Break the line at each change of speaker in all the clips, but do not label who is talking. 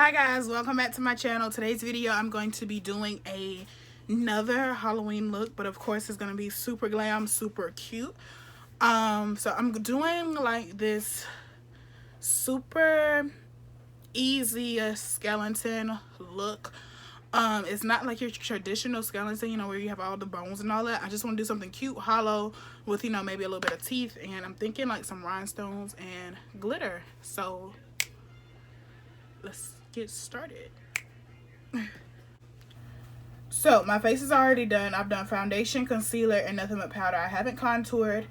Hi guys, welcome back to my channel. Today's video I'm going to be doing another Halloween look, but of course it's going to be super glam, super cute. So I'm doing like this super easy skeleton look. It's not like your traditional skeleton, you know, where you have all the bones and all that. I just want to do something cute, hollow, with, you know, maybe a little bit of teeth, and I'm thinking like some rhinestones and glitter. So let's get started. So my face is already done. I've done foundation, concealer, and nothing but powder. I haven't contoured,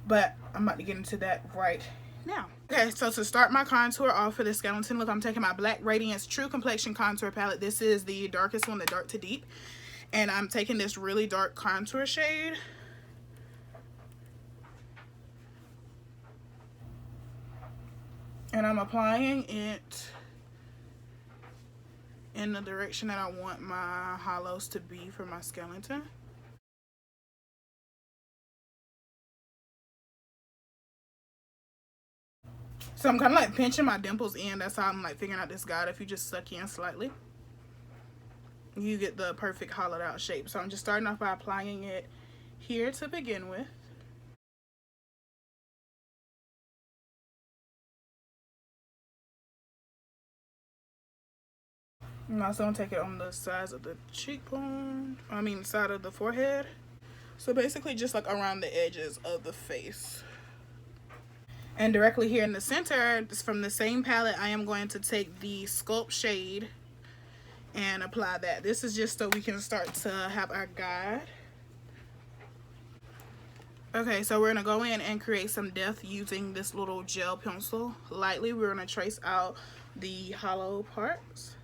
but I'm about to get into that right now. Okay, so to start my contour off for the skeleton look, I'm taking my Black Radiance True Complexion Contour Palette. This is the darkest one, the Dark to Deep. And I'm taking this really dark contour shade. And I'm applying it in the direction that I want my hollows to be for my skeleton. So I'm kind of like pinching my dimples in. That's how I'm like figuring out this guide. If you just suck in slightly, you get the perfect hollowed out shape. So I'm just starting off by applying it here to begin with. I'm also going to take it on the sides of the cheekbone. Side of the forehead. So basically just like around the edges of the face. And directly here in the center, from the same palette, I am going to take the Sculpt shade and apply that. This is just so we can start to have our guide. Okay, so we're going to go in and create some depth using this little gel pencil. Lightly, we're going to trace out the hollow parts.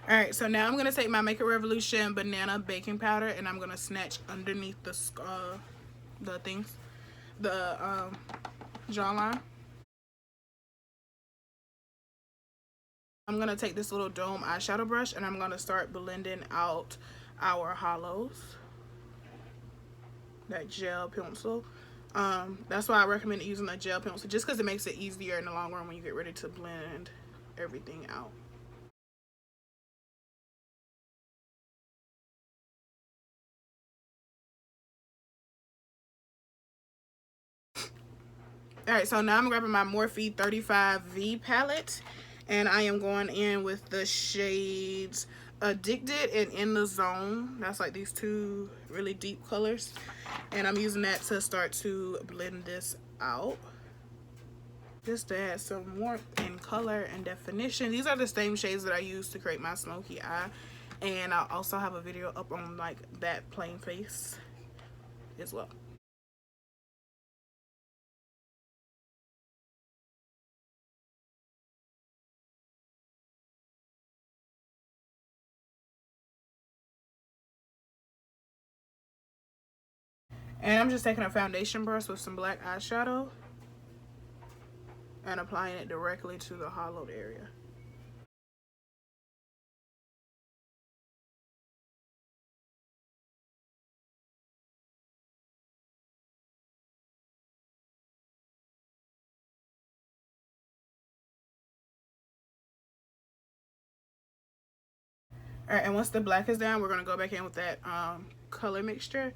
Alright, so now I'm going to take my Makeup Revolution Banana Baking Powder and I'm going to snatch underneath the jawline. I'm going to take this little dome eyeshadow brush and I'm going to start blending out our hollows. That gel pencil. That's why I recommend using a gel pencil, just because it makes it easier in the long run when you get ready to blend everything out. Alright, so now I'm grabbing my Morphe 35V palette and I am going in with the shades Addicted and In the Zone. That's like these two really deep colors, and I'm using that to start to blend this out, just to add some warmth and color and definition. These are the same shades that I use to create my smoky eye, and I'll also have a video up on like that plain face as well. And I'm just taking a foundation brush with some black eyeshadow and applying it directly to the hollowed area. Alright, and once the black is down, we're going to go back in with that color mixture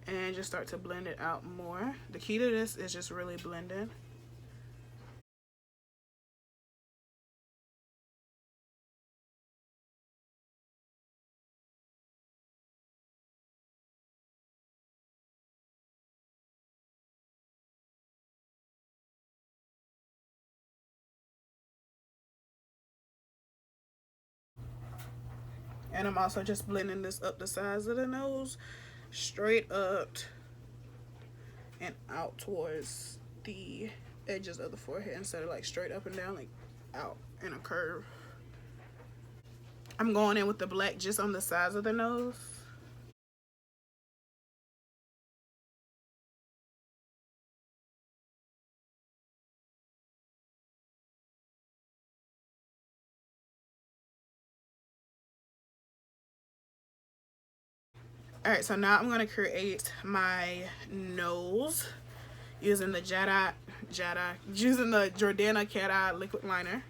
and just start to blend it out more. The key to this is just really blending. And I'm also just blending this up the sides of the nose, straight up and out towards the edges of the forehead instead of like straight up and down, like out in a curve. I'm going in with the black just on the sides of the nose. All right, so now I'm going to create my nose using the Jordana Cat Eye liquid liner.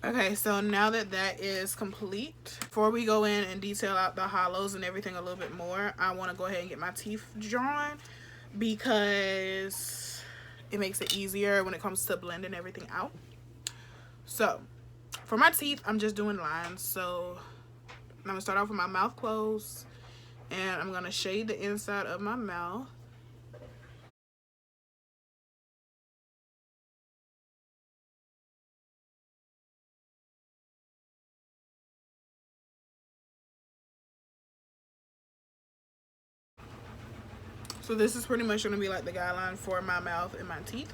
Okay, so now that that is complete, before we go in and detail out the hollows and everything a little bit more, I want to go ahead and get my teeth drawn because it makes it easier when it comes to blending everything out. So for my teeth, I'm just doing lines. So I'm going to start off with my mouth closed, and I'm going to shade the inside of my mouth. So this is pretty much going to be like the guideline for my mouth and my teeth.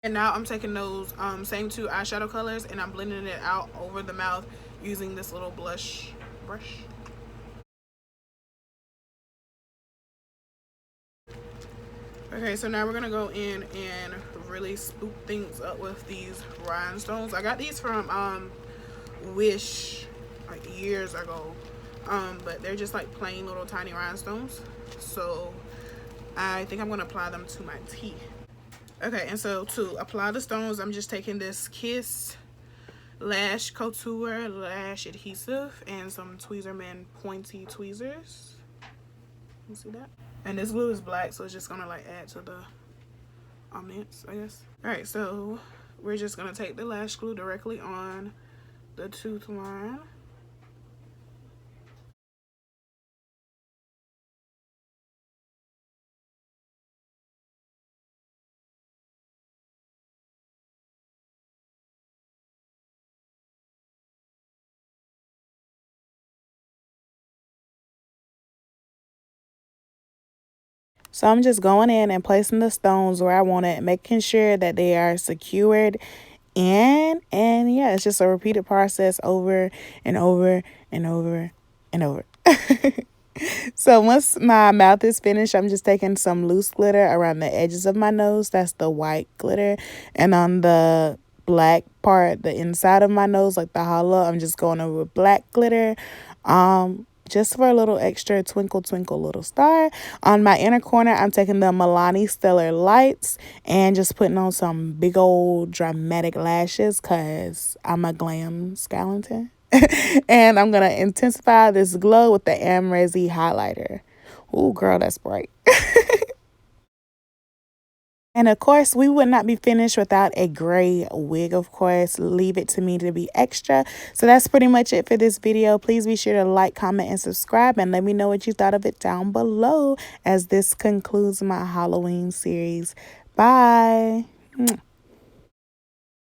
And now I'm taking those same two eyeshadow colors and I'm blending it out over the mouth using this little blush brush. Okay, so now we're gonna go in and really spook things up with these rhinestones. I got these from Wish like years ago, but they're just like plain little tiny rhinestones. So I think I'm gonna apply them to my teeth. Okay, and so to apply the stones, I'm just taking this Kiss Lash Couture Lash Adhesive and some Tweezerman pointy tweezers. You see that? And this glue is black, so it's just gonna like add to the ambiance, I guess. All right, so we're just gonna take the lash glue directly on the tooth line.
So I'm just going in and placing the stones where I want it, making sure that they are secured in. And yeah, it's just a repeated process over and over and over and over. So once my mouth is finished, I'm just taking some loose glitter around the edges of my nose. That's the white glitter. And on the black part, the inside of my nose, like the hollow, I'm just going over with black glitter. Just for a little extra twinkle, twinkle, little star. On my inner corner, I'm taking the Milani Stellar Lights and just putting on some big old dramatic lashes because I'm a glam skeleton. And I'm going to intensify this glow with the Amrezi highlighter. Ooh, girl, that's bright. And of course, we would not be finished without a gray wig, of course. Leave it to me to be extra. So that's pretty much it for this video. Please be sure to like, comment, and subscribe. And let me know what you thought of it down below as this concludes my Halloween series. Bye.